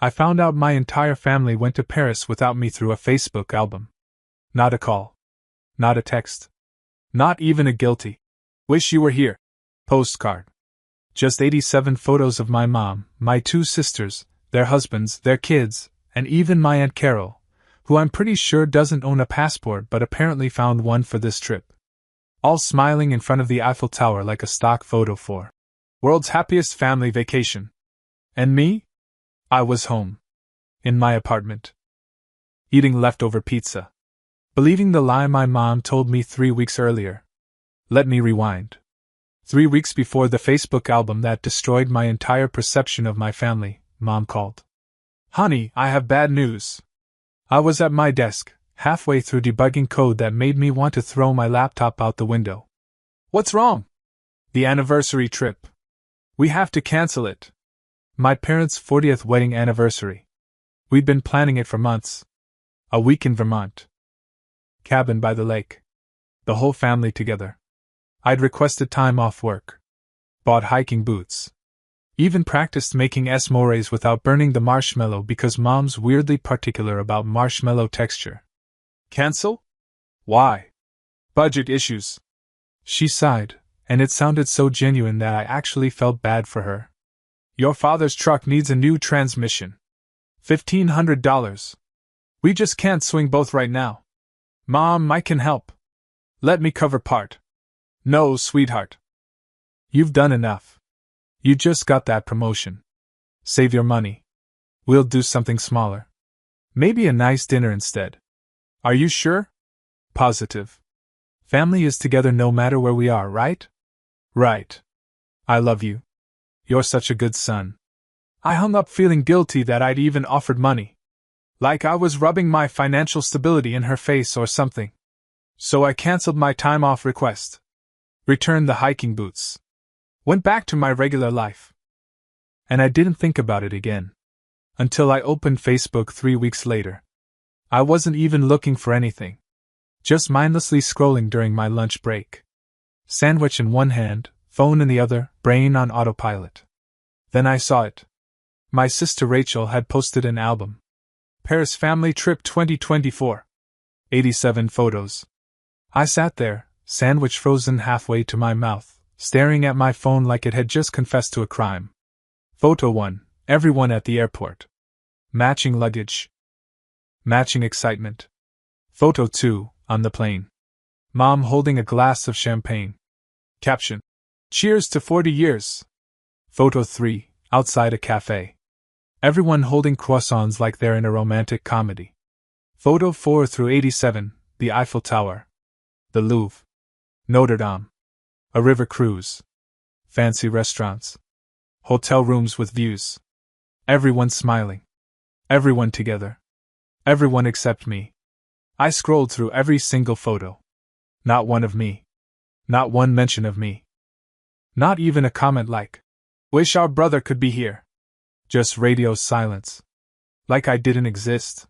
I found out my entire family went to Paris without me through a Facebook album. Not a call. Not a text. Not even a guilty "wish you were here" postcard. Just 87 photos of my mom, my 2 sisters, their husbands, their kids, and even my Aunt Carol, who I'm pretty sure doesn't own a passport but apparently found one for this trip. All smiling in front of the Eiffel Tower like a stock photo for world's happiest family vacation. And me? I was home. In my apartment. Eating leftover pizza. Believing the lie my mom told me 3 weeks earlier. Let me rewind. 3 weeks before the Facebook album that destroyed my entire perception of my family, Mom called. "Honey, I have bad news." I was at my desk, halfway through debugging code that made me want to throw my laptop out the window. "What's wrong?" "The anniversary trip. We have to cancel it." My parents' 40th wedding anniversary. We'd been planning it for months. A week in Vermont. Cabin by the lake. The whole family together. I'd requested time off work. Bought hiking boots. Even practiced making s'mores without burning the marshmallow because Mom's weirdly particular about marshmallow texture. Cancel? Why? Budget issues. She sighed, and it sounded so genuine that I actually felt bad for her. "Your father's truck needs a new transmission. $1,500. We just can't swing both right now." "Mom, I can help. Let me cover part." "No, sweetheart. You've done enough. You just got that promotion. Save your money. We'll do something smaller. Maybe a nice dinner instead." "Are you sure?" "Positive. Family is together no matter where we are, right?" "Right. I love you. You're such a good son." I hung up feeling guilty that I'd even offered money. Like I was rubbing my financial stability in her face or something. So I canceled my time off request. Returned the hiking boots. Went back to my regular life. And I didn't think about it again. Until I opened Facebook 3 weeks later. I wasn't even looking for anything. Just mindlessly scrolling during my lunch break. Sandwich in one hand, phone in the other, brain on autopilot. Then I saw it. My sister Rachel had posted an album. Paris Family Trip 2024. 87 photos. I sat there, sandwich frozen halfway to my mouth, staring at my phone like it had just confessed to a crime. Photo 1. Everyone at the airport. Matching luggage. Matching excitement. Photo 2. On the plane. Mom holding a glass of champagne. Caption. "Cheers to 40 years." Photo 3. Outside a cafe. Everyone holding croissants like they're in a romantic comedy. Photo 4 through 87. The Eiffel Tower. The Louvre. Notre Dame. A river cruise. Fancy restaurants. Hotel rooms with views. Everyone smiling. Everyone together. Everyone except me. I scrolled through every single photo. Not one of me. Not one mention of me. Not even a comment like, "Wish our brother could be here." Just radio silence. Like I didn't exist.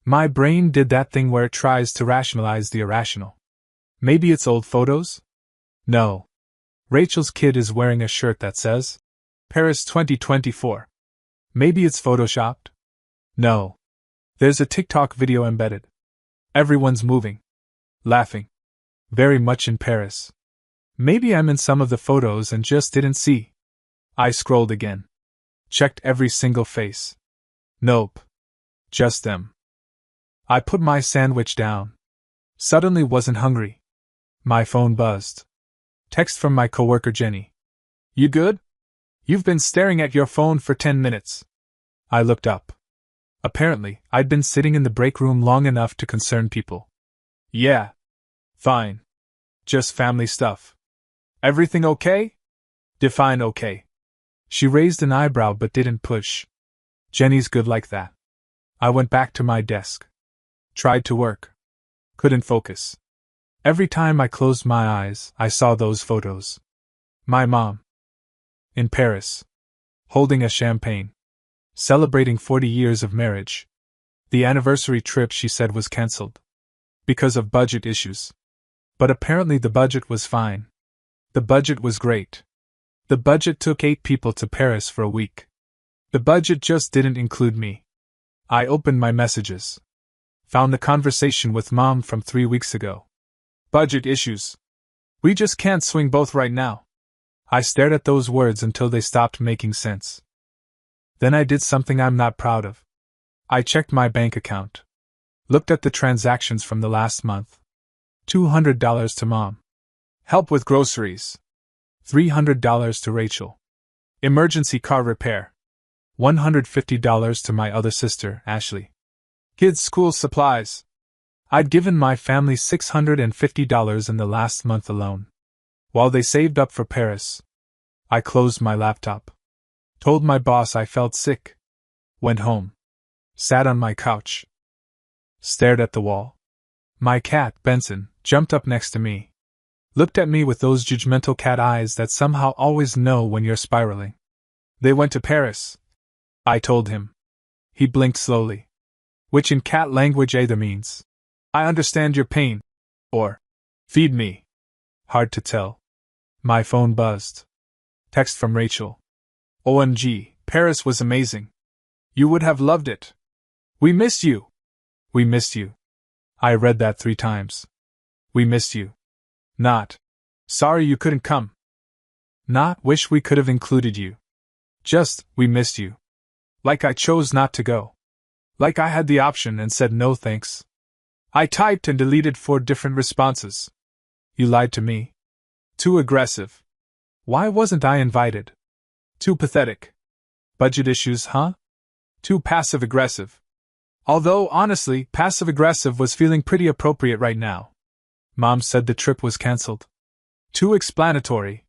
My brain did that thing where it tries to rationalize the irrational. Maybe it's old photos? No. Rachel's kid is wearing a shirt that says, "Paris 2024. Maybe it's photoshopped? No. There's a TikTok video embedded. Everyone's moving. Laughing. Very much in Paris. Maybe I'm in some of the photos and just didn't see. I scrolled again. Checked every single face. Nope. Just them. I put my sandwich down. Suddenly wasn't hungry. My phone buzzed. Text from my coworker Jenny. "You good? You've been staring at your phone for 10 minutes. I looked up. Apparently, I'd been sitting in the break room long enough to concern people. "Yeah. Fine. Just family stuff." "Everything okay?" "Define okay." She raised an eyebrow but didn't push. Jenny's good like that. I went back to my desk. Tried to work. Couldn't focus. Every time I closed my eyes, I saw those photos. My mom. In Paris. Holding a champagne. Celebrating 40 years of marriage. The anniversary trip she said was cancelled. Because of budget issues. But apparently the budget was fine. The budget was great. The budget took 8 people to Paris for a week. The budget just didn't include me. I opened my messages. Found a conversation with Mom from 3 weeks ago. Budget issues. We just can't swing both right now. I stared at those words until they stopped making sense. Then I did something I'm not proud of. I checked my bank account. Looked at the transactions from the last month. $200 to Mom. Help with groceries. $300 to Rachel. Emergency car repair. $150 to my other sister, Ashley. Kids' school supplies. I'd given my family $650 in the last month alone. While they saved up for Paris. I closed my laptop. Told my boss I felt sick. Went home. Sat on my couch. Stared at the wall. My cat, Benson, jumped up next to me. Looked at me with those judgmental cat eyes that somehow always know when you're spiraling. They went to Paris. I told him. He blinked slowly. Which in cat language either means, I understand your pain, or, feed me. Hard to tell. My phone buzzed. Text from Rachel. OMG, Paris was amazing. You would have loved it. We missed you. We missed you. I read that 3 times. We missed you. Not, sorry you couldn't come. Not, wish we could have included you. Just, we missed you. Like I chose not to go. Like I had the option and said no thanks. I typed and deleted 4 different responses. You lied to me. Too aggressive. Why wasn't I invited? Too pathetic. Budget issues, huh? Too passive-aggressive. Although, honestly, passive-aggressive was feeling pretty appropriate right now. Mom said the trip was cancelled. Too explanatory.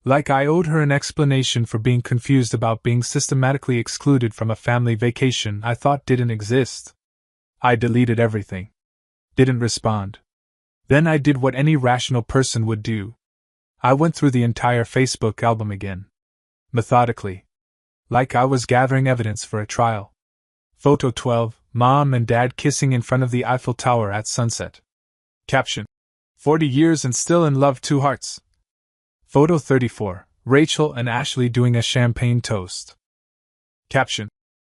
Like I owed her an explanation for being confused about being systematically excluded from a family vacation I thought didn't exist. I deleted everything. Didn't respond. Then I did what any rational person would do. I went through the entire Facebook album again. Methodically. Like I was gathering evidence for a trial. Photo 12, Mom and Dad kissing in front of the Eiffel Tower at sunset. Caption. 40 years and still in love, 2 hearts. Photo 34, Rachel and Ashley doing a champagne toast. Caption.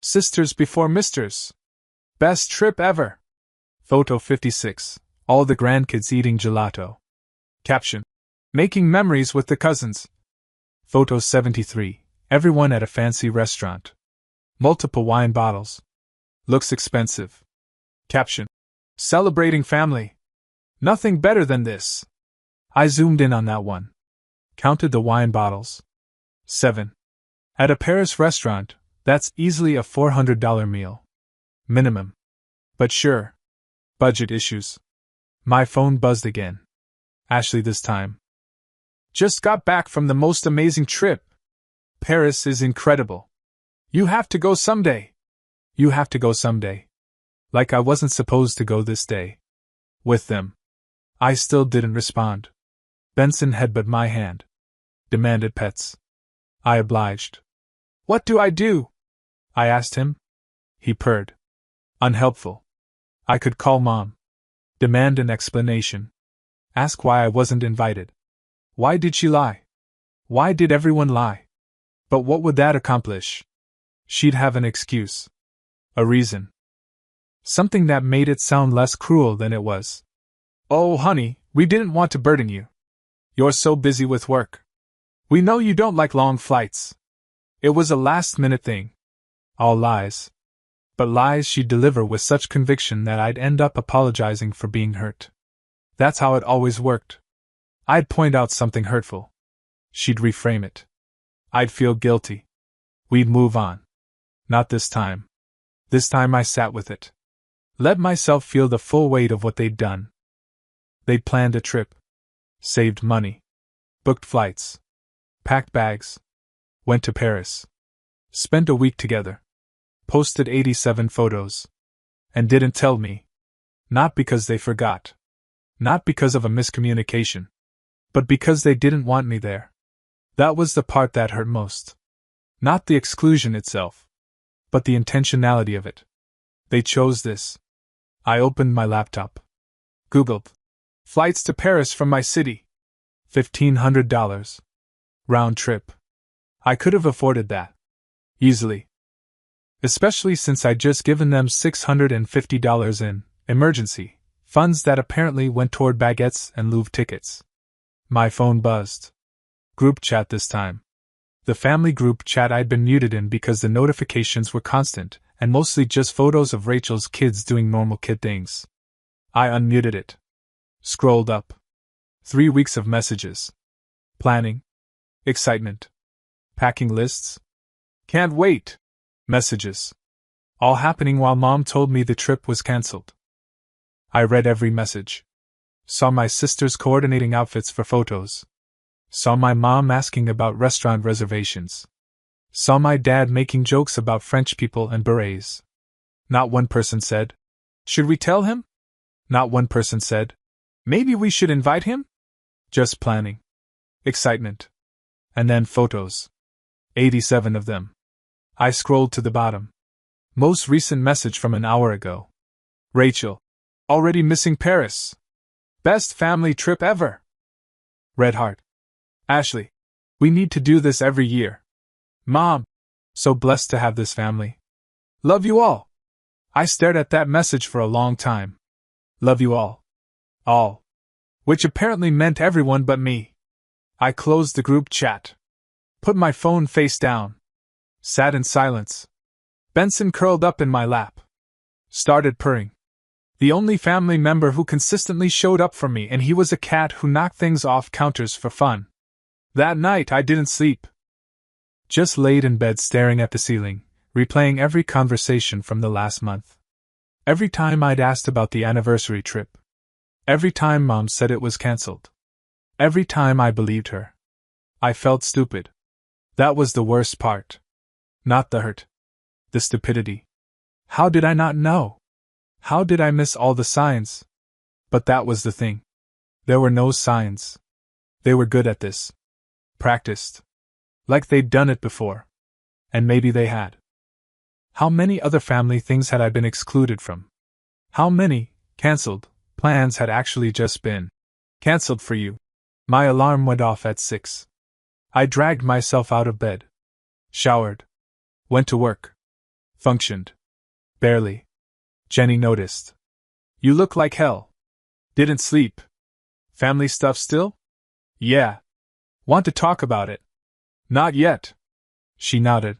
Sisters before misters. Best trip ever. Photo 56, all the grandkids eating gelato. Caption. Making memories with the cousins. Photo 73, everyone at a fancy restaurant. Multiple wine bottles. Looks expensive. Caption. Celebrating family. Nothing better than this. I zoomed in on that one. Counted the wine bottles. 7. At a Paris restaurant, that's easily a $400 meal. Minimum. But sure. Budget issues. My phone buzzed again. Ashley this time. Just got back from the most amazing trip. Paris is incredible. You have to go someday. You have to go someday. Like I wasn't supposed to go this day. With them. I still didn't respond. Benson headbutted my hand. Demanded pets. I obliged. What do I do? I asked him. He purred. Unhelpful. I could call Mom. Demand an explanation. Ask why I wasn't invited. Why did she lie? Why did everyone lie? But what would that accomplish? She'd have an excuse. A reason. Something that made it sound less cruel than it was. Oh, honey, we didn't want to burden you. You're so busy with work. We know you don't like long flights. It was a last-minute thing. All lies. But lies she'd deliver with such conviction that I'd end up apologizing for being hurt. That's how it always worked. I'd point out something hurtful. She'd reframe it. I'd feel guilty. We'd move on. Not this time. This time I sat with it. Let myself feel the full weight of what they'd done. They'd planned a trip. Saved money. Booked flights. Packed bags. Went to Paris. Spent a week together. Posted 87 photos. And didn't tell me. Not because they forgot. Not because of a miscommunication. But because they didn't want me there. That was the part that hurt most. Not the exclusion itself. But the intentionality of it. They chose this. I opened my laptop. Googled. Flights to Paris from my city. $1,500. Round trip. I could have afforded that. Easily. Especially since I'd just given them $650 in emergency funds that apparently went toward baguettes and Louvre tickets. My phone buzzed. Group chat this time. The family group chat I'd been muted in because the notifications were constant, and mostly just photos of Rachel's kids doing normal kid things. I unmuted it. Scrolled up. 3 weeks of messages. Planning. Excitement. Packing lists. Can't wait. Messages. All happening while Mom told me the trip was cancelled. I read every message. Saw my sisters coordinating outfits for photos. Saw my mom asking about restaurant reservations. Saw my dad making jokes about French people and berets. Not one person said, "Should we tell him?" Not one person said, "Maybe we should invite him?" Just planning. Excitement. And then photos. 87 of them. I scrolled to the bottom. Most recent message from an hour ago. Rachel. Already missing Paris. Best family trip ever. Red heart. Ashley. We need to do this every year. Mom. So blessed to have this family. Love you all. I stared at that message for a long time. Love you all. All. Which apparently meant everyone but me. I closed the group chat. Put my phone face down. Sat in silence. Benson curled up in my lap. Started purring. The only family member who consistently showed up for me, and he was a cat who knocked things off counters for fun. That night I didn't sleep. Just laid in bed staring at the ceiling, replaying every conversation from the last month. Every time I'd asked about the anniversary trip. Every time Mom said it was cancelled. Every time I believed her. I felt stupid. That was the worst part. Not the hurt. The stupidity. How did I not know? How did I miss all the signs? But that was the thing. There were no signs. They were good at this. Practiced. Like they'd done it before. And maybe they had. How many other family things had I been excluded from? How many, cancelled, plans had actually just been cancelled for you? My alarm went off at 6. I dragged myself out of bed. Showered. Went to work. Functioned. Barely. Jenny noticed. You look like hell. Didn't sleep. Family stuff still? Yeah. Want to talk about it? Not yet. She nodded.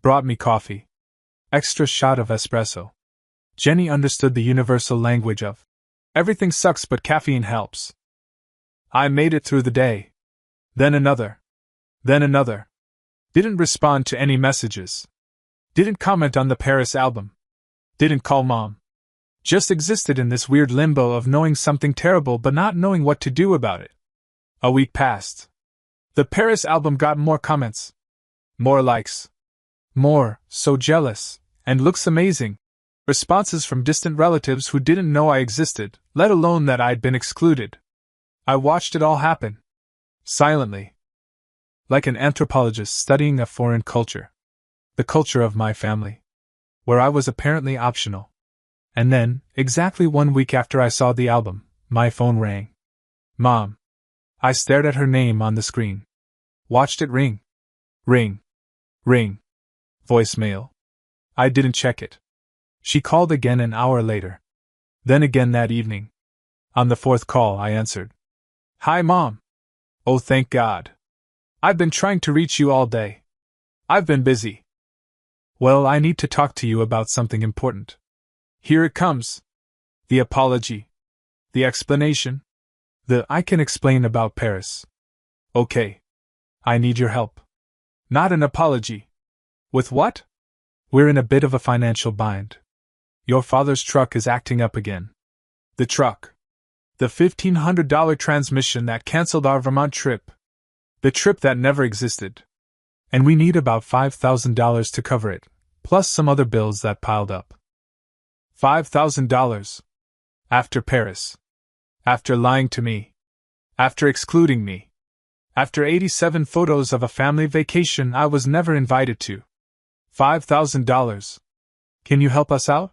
Brought me coffee. Extra shot of espresso. Jenny understood the universal language of everything sucks but caffeine helps. I made it through the day. Then another. Then another. Didn't respond to any messages. Didn't comment on the Paris album. Didn't call Mom. Just existed in this weird limbo of knowing something terrible but not knowing what to do about it. A week passed. The Paris album got more comments. More likes. More, so jealous, and looks amazing. Responses from distant relatives who didn't know I existed, let alone that I'd been excluded. I watched it all happen. Silently. Like an anthropologist studying a foreign culture. The culture of my family. Where I was apparently optional. And then, exactly 1 week after I saw the album, my phone rang. Mom. I stared at her name on the screen. Watched it ring. Ring. Ring. Voicemail. I didn't check it. She called again an hour later. Then again that evening. On the 4th call I answered. Hi, Mom. Oh, thank God. I've been trying to reach you all day. I've been busy. Well, I need to talk to you about something important. Here it comes. The apology. The explanation. I can explain about Paris. Okay. I need your help. Not an apology. With what? We're in a bit of a financial bind. Your father's truck is acting up again. The truck. The $1,500 transmission that canceled our Vermont trip. The trip that never existed. And we need about $5,000 to cover it, plus some other bills that piled up. $5,000. After Paris. After lying to me. After excluding me. After 87 photos of a family vacation I was never invited to. $5,000. Can you help us out?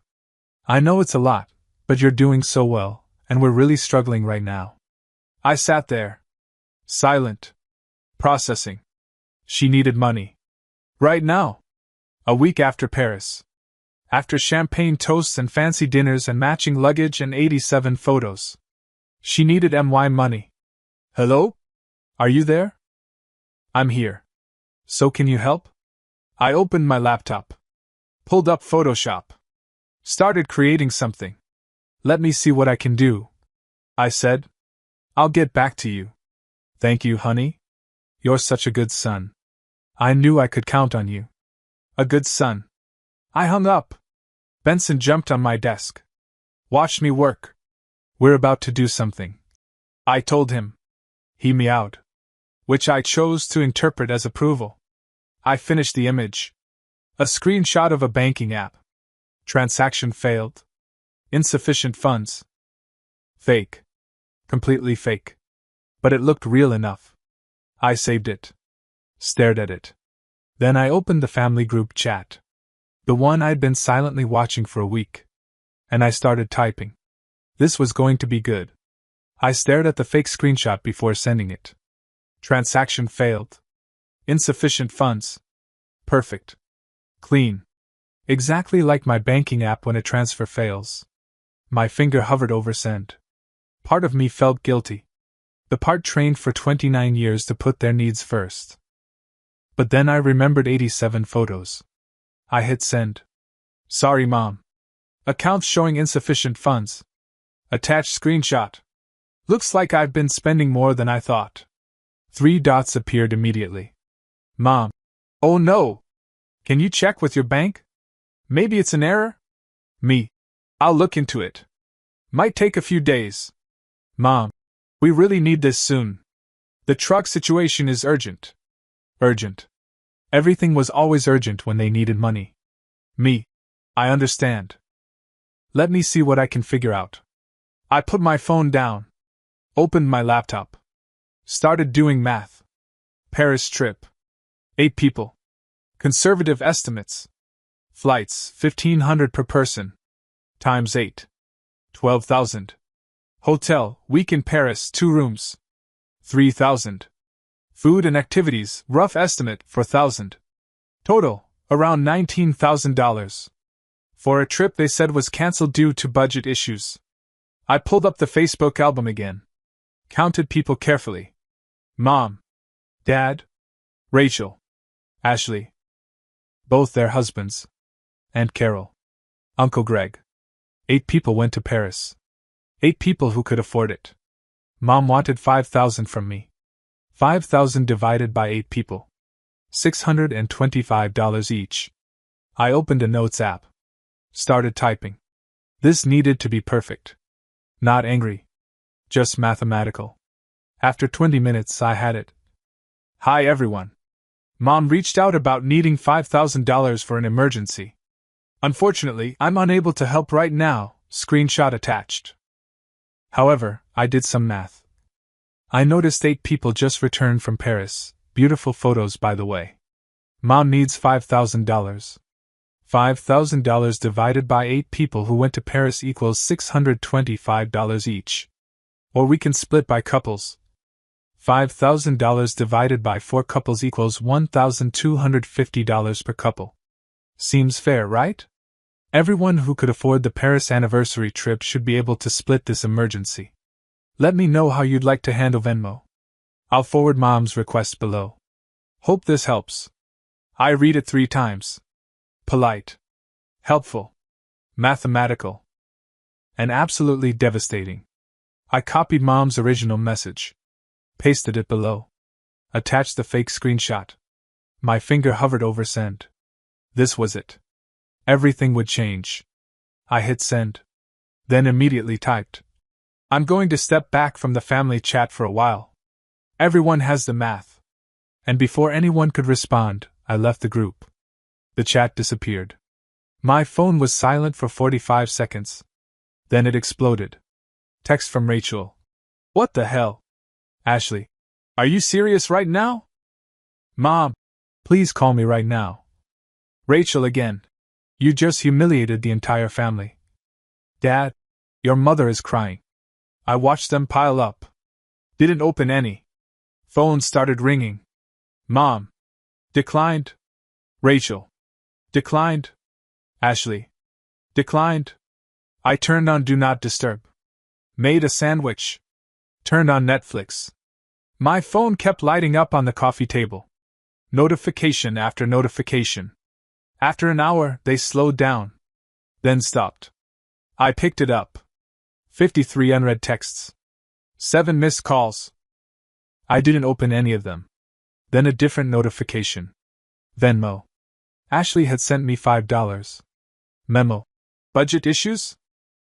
I know it's a lot, but you're doing so well, and we're really struggling right now. I sat there. Silent. Processing. She needed money. Right now. A week after Paris. After champagne toasts and fancy dinners and matching luggage and 87 photos. She needed my money. Hello? Are you there? I'm here. So can you help? I opened my laptop. Pulled up Photoshop. Started creating something. Let me see what I can do. I said. I'll get back to you. Thank you, honey. You're such a good son. I knew I could count on you. A good son. I hung up. Benson jumped on my desk. Watch me work. We're about to do something. I told him. He meowed. Which I chose to interpret as approval. I finished the image. A screenshot of a banking app. Transaction failed. Insufficient funds. Fake. Completely fake. But it looked real enough. I saved it. Stared at it. Then I opened the family group chat. The one I'd been silently watching for a week. And I started typing. This was going to be good. I stared at the fake screenshot before sending it. Transaction failed. Insufficient funds. Perfect. Clean. Exactly like my banking app when a transfer fails. My finger hovered over send. Part of me felt guilty. The part trained for 29 years to put their needs first. But then I remembered 87 photos. I hit send. Sorry, Mom. Accounts showing insufficient funds. Attached screenshot. Looks like I've been spending more than I thought. 3 dots appeared immediately. Mom. Oh no! Can you check with your bank? Maybe it's an error? Me. I'll look into it. Might take a few days. Mom. We really need this soon. The truck situation is urgent. Urgent. Everything was always urgent when they needed money. Me. I understand. Let me see what I can figure out. I put my phone down. Opened my laptop. Started doing math. Paris trip. 8 people. Conservative estimates. Flights, 1,500 per person. Times 8. 12,000. Hotel, week in Paris, 2 rooms. 3,000. Food and activities, rough estimate, 4,000. Total, around $19,000. For a trip they said was cancelled due to budget issues. I pulled up the Facebook album again. Counted people carefully. Mom. Dad. Rachel. Ashley. Both their husbands. Aunt Carol. Uncle Greg. 8 people went to Paris. 8 people who could afford it. Mom wanted $5,000 from me. 5,000 divided by 8 people. $625 each. I opened a notes app. Started typing. This needed to be perfect. Not angry. Just mathematical. After 20 minutes I had it. Hi everyone. Mom reached out about needing $5,000 for an emergency. Unfortunately, I'm unable to help right now, screenshot attached. However, I did some math. I noticed 8 people just returned from Paris, beautiful photos by the way. Mom needs $5,000. $5,000 divided by 8 people who went to Paris equals $625 each. Or we can split by couples. $5,000 divided by 4 couples equals $1,250 per couple. Seems fair, right? Everyone who could afford the Paris anniversary trip should be able to split this emergency. Let me know how you'd like to handle Venmo. I'll forward Mom's request below. Hope this helps. I read it 3 times. Polite. Helpful. Mathematical. And absolutely devastating. I copied Mom's original message. Pasted it below. Attached the fake screenshot. My finger hovered over send. This was it. Everything would change. I hit send. Then immediately typed. I'm going to step back from the family chat for a while. Everyone has the math. And before anyone could respond, I left the group. The chat disappeared. My phone was silent for 45 seconds. Then it exploded. Text from Rachel. What the hell? Ashley. Are you serious right now? Mom. Please call me right now. Rachel again. You just humiliated the entire family. Dad. Your mother is crying. I watched them pile up. Didn't open any. Phone started ringing. Mom. Declined. Rachel. Declined. Ashley. Declined. I turned on Do Not Disturb. Made a sandwich. Turned on Netflix. My phone kept lighting up on the coffee table. Notification after notification. After an hour, they slowed down. Then stopped. I picked it up. 53 unread texts. 7 missed calls. I didn't open any of them. Then a different notification. Venmo. Ashley had sent me $5. Memo. Budget issues?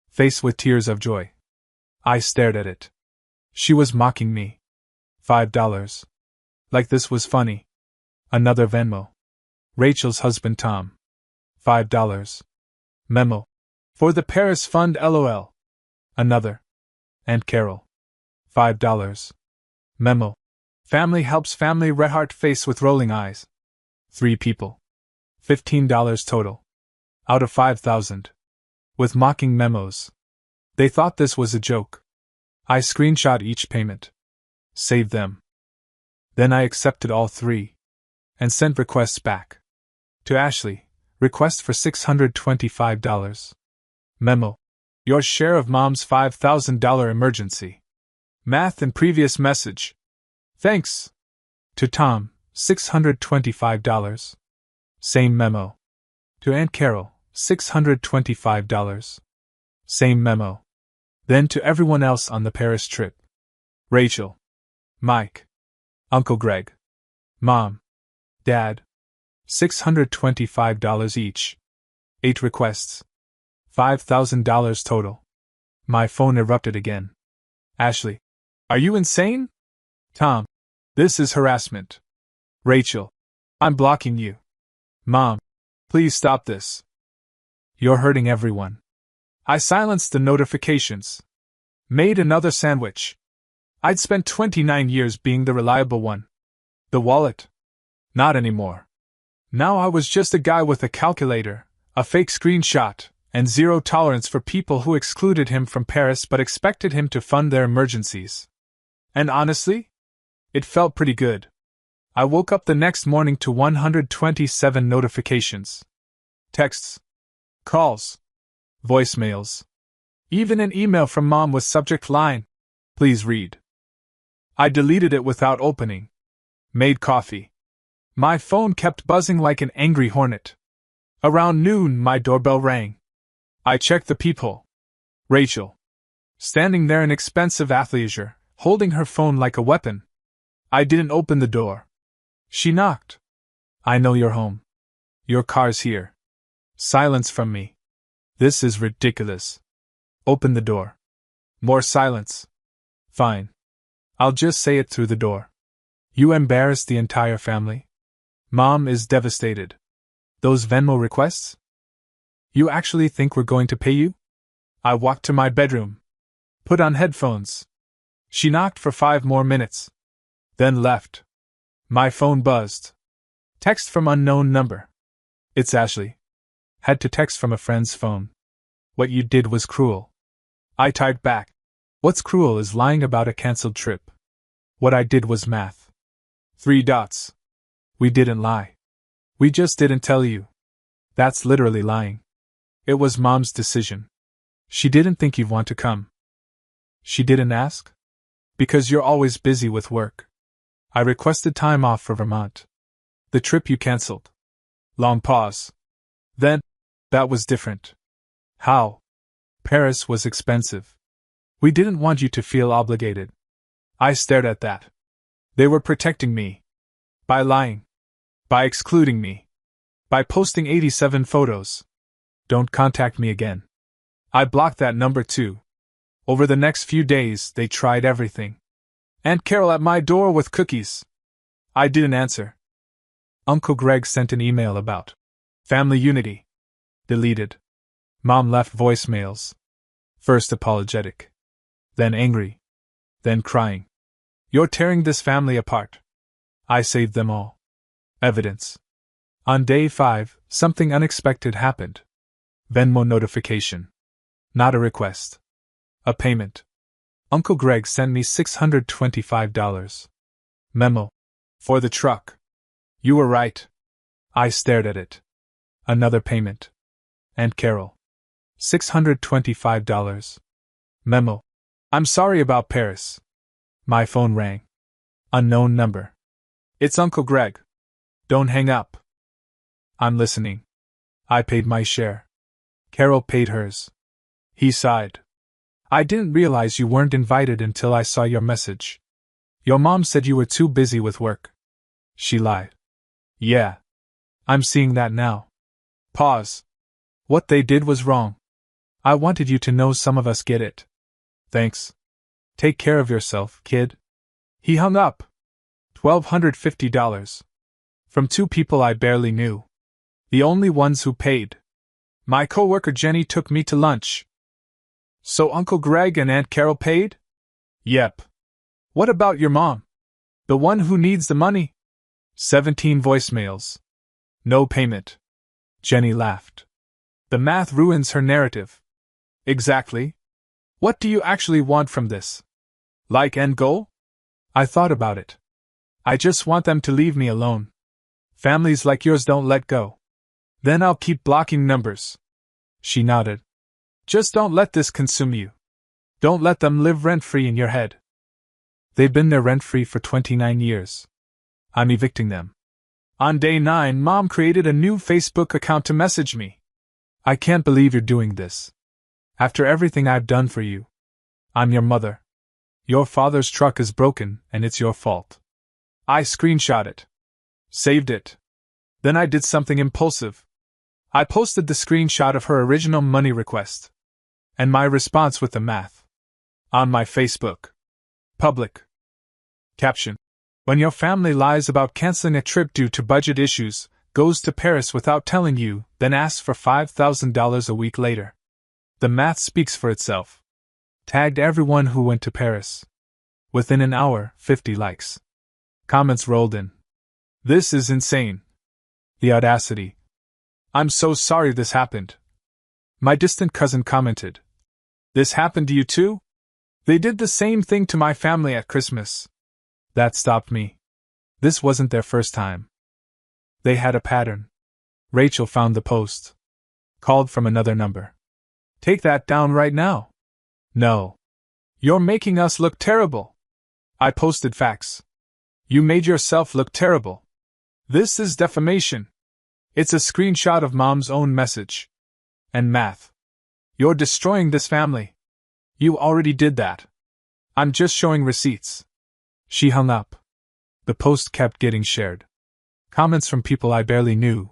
Face with tears of joy. I stared at it. She was mocking me. $5. Like this was funny. Another Venmo. Rachel's husband Tom. $5. Memo. For the Paris Fund LOL. Another. Aunt Carol. $5. Memo. Family helps family Rehart face with rolling eyes. 3 people. $15 total. Out of 5,000. With mocking memos. They thought this was a joke. I screenshot each payment. Saved them. Then I accepted all 3. And sent requests back. To Ashley, request for $625. Memo. Your share of Mom's $5,000 emergency. Math and previous message. Thanks. To Tom, $625. Same memo. To Aunt Carol, $625. Same memo. Then to everyone else on the Paris trip. Rachel. Mike. Uncle Greg. Mom. Dad. $625 each. 8 requests. $5,000 total. My phone erupted again. Ashley. Are you insane? Tom. This is harassment. Rachel. I'm blocking you. Mom. Please stop this. You're hurting everyone. I silenced the notifications. Made another sandwich. I'd spent 29 years being the reliable one. The wallet. Not anymore. Now I was just a guy with a calculator, a fake screenshot, and zero tolerance for people who excluded him from Paris but expected him to fund their emergencies. And honestly, it felt pretty good. I woke up the next morning to 127 notifications. Texts. Calls. Voicemails. Even an email from Mom with subject line, "Please read." I deleted it without opening. Made coffee. My phone kept buzzing like an angry hornet. Around noon, my doorbell rang. I checked the peephole. Rachel. Standing there in expensive athleisure, holding her phone like a weapon. I didn't open the door. She knocked. I know you're home. Your car's here. Silence from me. This is ridiculous. Open the door. More silence. Fine. I'll just say it through the door. You embarrassed the entire family? Mom is devastated. Those Venmo requests? You actually think we're going to pay you? I walked to my bedroom. Put on headphones. She knocked for 5 more minutes. Then left. My phone buzzed. Text from unknown number. It's Ashley. Had to text from a friend's phone. What you did was cruel. I typed back. What's cruel is lying about a cancelled trip. What I did was math. 3 dots. We didn't lie. We just didn't tell you. That's literally lying. It was Mom's decision. She didn't think you'd want to come. She didn't ask? Because you're always busy with work. I requested time off for Vermont. The trip you cancelled. Long pause. Then, that was different. How? Paris was expensive. We didn't want you to feel obligated. I stared at that. They were protecting me. By lying. By excluding me. By posting 87 photos. Don't contact me again. I blocked that number too. Over the next few days, they tried everything. Aunt Carol at my door with cookies. I didn't answer. Uncle Greg sent an email about family unity. Deleted. Mom left voicemails. First apologetic. Then angry. Then crying. You're tearing this family apart. I saved them all. Evidence. On day 5, something unexpected happened. Venmo notification. Not a request. A payment. Uncle Greg sent me $625. Memo. For the truck. You were right. I stared at it. Another payment. Aunt Carol. $625. Memo. I'm sorry about Paris. My phone rang. Unknown number. It's Uncle Greg. Don't hang up. I'm listening. I paid my share. Carol paid hers. He sighed. I didn't realize you weren't invited until I saw your message. Your mom said you were too busy with work. She lied. Yeah. I'm seeing that now. Pause. What they did was wrong. I wanted you to know some of us get it. Thanks. Take care of yourself, kid. He hung up. $1,250. From two people I barely knew. The only ones who paid. My coworker Jenny took me to lunch. So Uncle Greg and Aunt Carol paid? Yep. What about your mom? The one who needs the money? 17 voicemails. No payment. Jenny laughed. The math ruins her narrative. Exactly. What do you actually want from this? Like end goal? I thought about it. I just want them to leave me alone. Families like yours don't let go. Then I'll keep blocking numbers. She nodded. Just don't let this consume you. Don't let them live rent-free in your head. They've been there rent-free for 29 years. I'm evicting them. On day 9, Mom created a new Facebook account to message me. I can't believe you're doing this. After everything I've done for you. I'm your mother. Your father's truck is broken, and it's your fault. I screenshot it. Saved it. Then I did something impulsive. I posted the screenshot of her original money request. And my response with the math. On my Facebook. Public. Caption. When your family lies about canceling a trip due to budget issues, goes to Paris without telling you, then asks for $5,000 a week later. The math speaks for itself. Tagged everyone who went to Paris. Within an hour, 50 likes. Comments rolled in. This is insane. The audacity. I'm so sorry this happened. My distant cousin commented. This happened to you too? They did the same thing to my family at Christmas. That stopped me. This wasn't their first time. They had a pattern. Rachel found the post. Called from another number. Take that down right now. No. You're making us look terrible. I posted facts. You made yourself look terrible. This is defamation. It's a screenshot of Mom's own message. And math. You're destroying this family. You already did that. I'm just showing receipts. She hung up. The post kept getting shared. Comments from people I barely knew.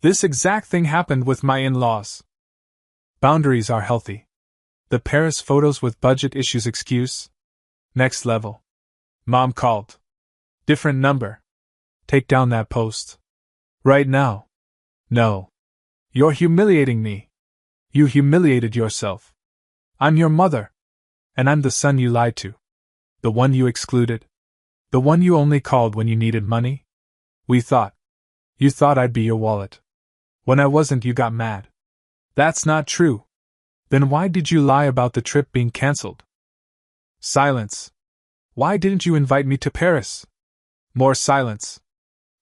This exact thing happened with my in-laws. Boundaries are healthy. The Paris photos with budget issues excuse? Next level. Mom called. Different number. Take down that post. Right now. No. You're humiliating me. You humiliated yourself. I'm your mother. And I'm the son you lied to. The one you excluded. The one you only called when you needed money. We thought. You thought I'd be your wallet. When I wasn't, you got mad. That's not true. Then why did you lie about the trip being cancelled? Silence. Why didn't you invite me to Paris? More silence.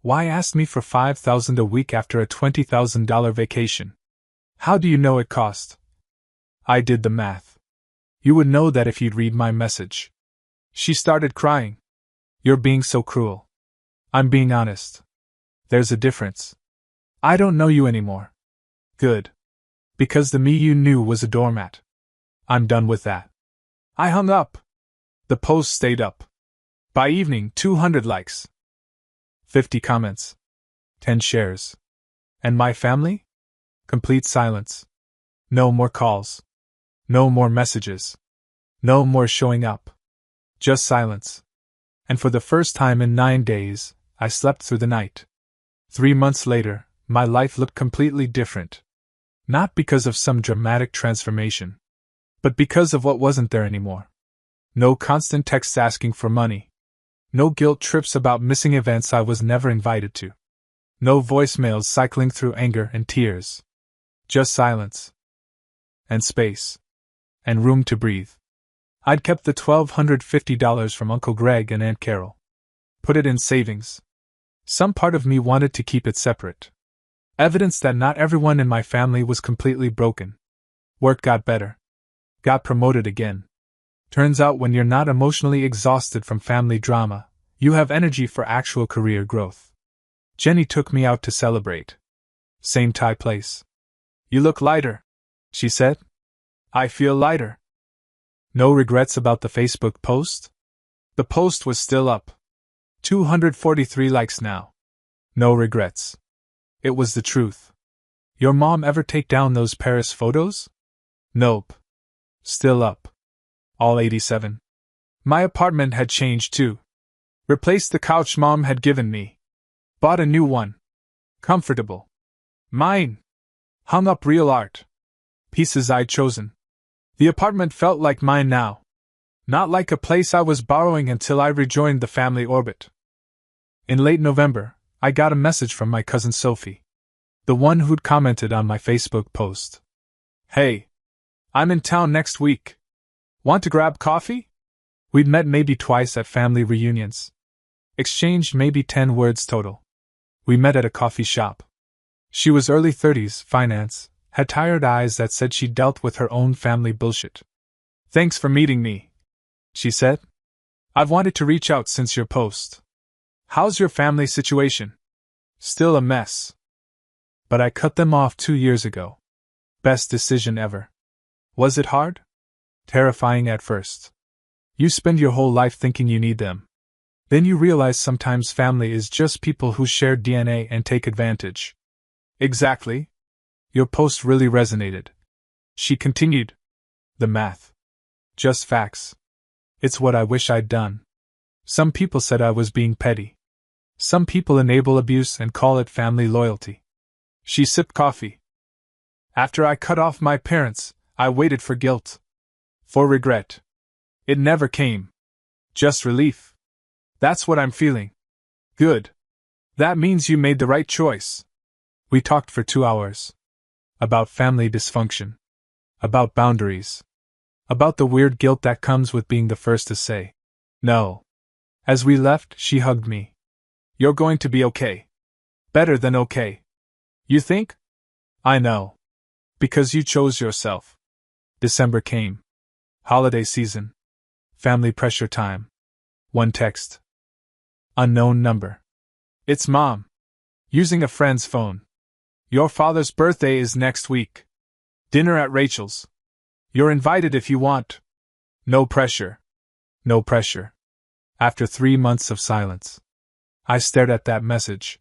Why ask me for $5,000 a week after a $20,000 vacation? How do you know it cost? I did the math. You would know that if you'd read my message. She started crying. You're being so cruel. I'm being honest. There's a difference. I don't know you anymore. Good. Because the me you knew was a doormat. I'm done with that. I hung up. The post stayed up. By evening, 200 likes. 50 comments. 10 shares. And my family? Complete silence. No more calls. No more messages. No more showing up. Just silence. And for the first time in 9 days, I slept through the night. 3 months later, my life looked completely different. Not because of some dramatic transformation, but because of what wasn't there anymore. No constant texts asking for money. No guilt trips about missing events I was never invited to. No voicemails cycling through anger and tears. Just silence. And space. And room to breathe. I'd kept the $1,250 from Uncle Greg and Aunt Carol. Put it in savings. Some part of me wanted to keep it separate. Evidence that not everyone in my family was completely broken. Work got better. Got promoted again. Turns out when you're not emotionally exhausted from family drama, you have energy for actual career growth. Jenny took me out to celebrate. Same Thai place. You look lighter, she said. I feel lighter. No regrets about the Facebook post? The post was still up. 243 likes now. No regrets. It was the truth. Your mom ever take down those Paris photos? Nope. Still up. All 87. My apartment had changed too. Replaced the couch mom had given me. Bought a new one. Comfortable. Mine. Hung up real art. Pieces I'd chosen. The apartment felt like mine now. Not like a place I was borrowing until I rejoined the family orbit. In late November, I got a message from my cousin Sophie. The one who'd commented on my Facebook post. Hey. I'm in town next week. Want to grab coffee? We'd met maybe twice at family reunions. Exchanged maybe 10 words total. We met at a coffee shop. She was early 30s, finance, had tired eyes that said she dealt with her own family bullshit. Thanks for meeting me, she said. I've wanted to reach out since your post. How's your family situation? Still a mess. But I cut them off 2 years ago. Best decision ever. Was it hard? Terrifying at first. You spend your whole life thinking you need them. Then you realize sometimes family is just people who share DNA and take advantage. Exactly. Your post really resonated. She continued. The math. Just facts. It's what I wish I'd done. Some people said I was being petty. Some people enable abuse and call it family loyalty. She sipped coffee. After I cut off my parents, I waited for guilt. For regret. It never came. Just relief. That's what I'm feeling. Good. That means you made the right choice. We talked for 2 hours. About family dysfunction. About boundaries. About the weird guilt that comes with being the first to say no. As we left, she hugged me. You're going to be okay. Better than okay. You think? I know. Because you chose yourself. December came. Holiday season. Family pressure time. One text. Unknown number. It's Mom. Using a friend's phone. Your father's birthday is next week. Dinner at Rachel's. You're invited if you want. No pressure. No pressure. After 3 months of silence, I stared at that message.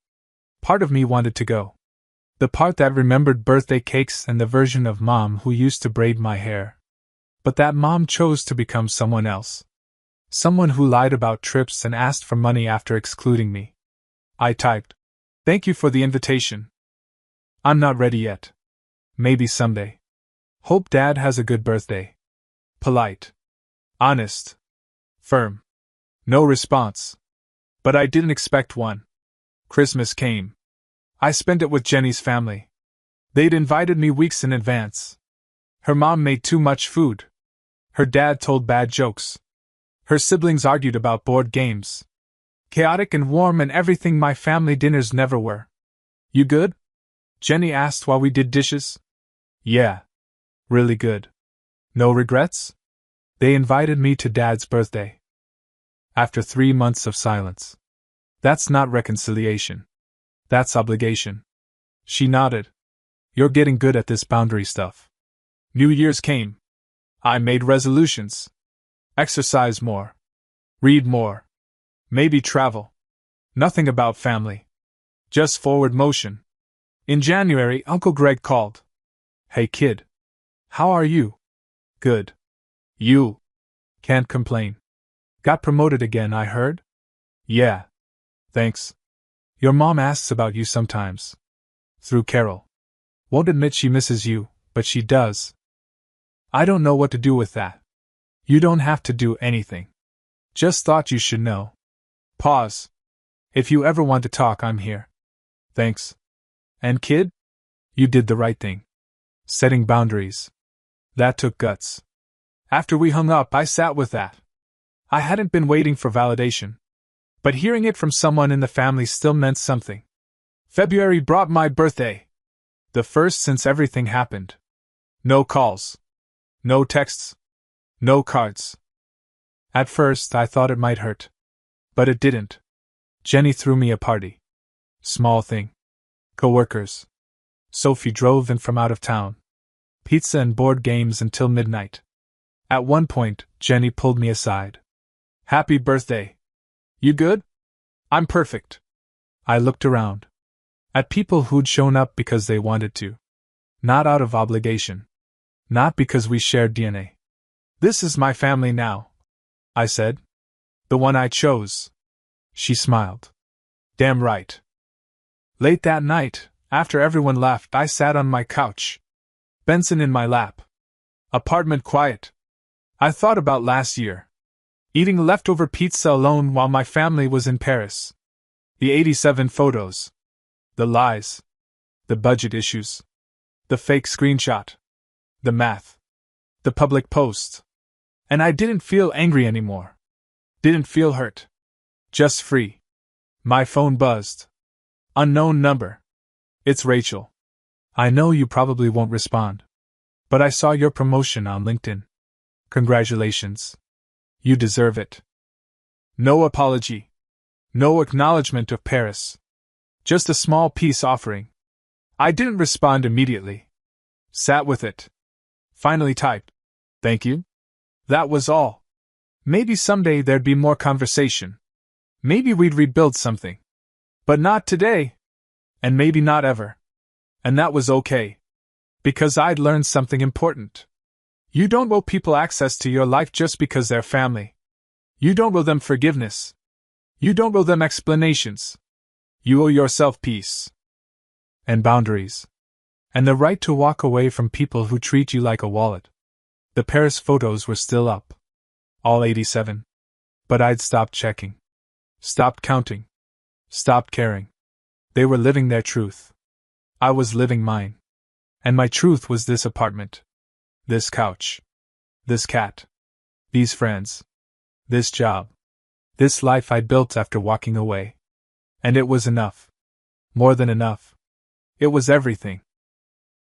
Part of me wanted to go. The part that remembered birthday cakes and the version of Mom who used to braid my hair. But that Mom chose to become someone else. Someone who lied about trips and asked for money after excluding me. I typed, "Thank you for the invitation. I'm not ready yet. Maybe someday. Hope Dad has a good birthday." Polite. Honest. Firm. No response. But I didn't expect one. Christmas came. I spent it with Jenny's family. They'd invited me weeks in advance. Her mom made too much food. Her dad told bad jokes. Her siblings argued about board games. Chaotic and warm and everything my family dinners never were. You good? Jenny asked while we did dishes. Yeah. Really good. No regrets? They invited me to Dad's birthday. After 3 months of silence. That's not reconciliation. That's obligation. She nodded. You're getting good at this boundary stuff. New Year's came. I made resolutions. Exercise more. Read more. Maybe travel. Nothing about family. Just forward motion. In January, Uncle Greg called. Hey kid. How are you? Good. You? Can't complain. Got promoted again, I heard? Yeah. Thanks. Your mom asks about you sometimes. Through Carol. Won't admit she misses you, but she does. I don't know what to do with that. You don't have to do anything. Just thought you should know. Pause. If you ever want to talk, I'm here. Thanks. And kid? You did the right thing. Setting boundaries. That took guts. After we hung up, I sat with that. I hadn't been waiting for validation. But hearing it from someone in the family still meant something. February brought my birthday. The first since everything happened. No calls. No texts. No cards. At first I thought it might hurt. But it didn't. Jenny threw me a party. Small thing. Coworkers. Sophie drove in from out of town. Pizza and board games until midnight. At one point, Jenny pulled me aside. Happy birthday. You good? I'm perfect. I looked around. At people who'd shown up because they wanted to. Not out of obligation. Not because we shared DNA. This is my family now, I said. The one I chose. She smiled. Damn right. Late that night, after everyone left, I sat on my couch. Benson in my lap. Apartment quiet. I thought about last year. Eating leftover pizza alone while my family was in Paris. The 87 photos. The lies. The budget issues. The fake screenshot. The math. The public post. And I didn't feel angry anymore. Didn't feel hurt. Just free. My phone buzzed. Unknown number. It's Rachel. I know you probably won't respond. But I saw your promotion on LinkedIn. Congratulations. You deserve it. No apology. No acknowledgement of Paris. Just a small peace offering. I didn't respond immediately. Sat with it. Finally typed. Thank you. That was all. Maybe someday there'd be more conversation. Maybe we'd rebuild something. But not today. And maybe not ever. And that was okay. Because I'd learned something important. You don't owe people access to your life just because they're family. You don't owe them forgiveness. You don't owe them explanations. You owe yourself peace. And boundaries. And the right to walk away from people who treat you like a wallet. The Paris photos were still up. All 87. But I'd stopped checking. Stopped counting. Stopped caring. They were living their truth. I was living mine. And my truth was this apartment. This couch. This cat. These friends. This job. This life I'd built after walking away. And it was enough. More than enough. It was everything.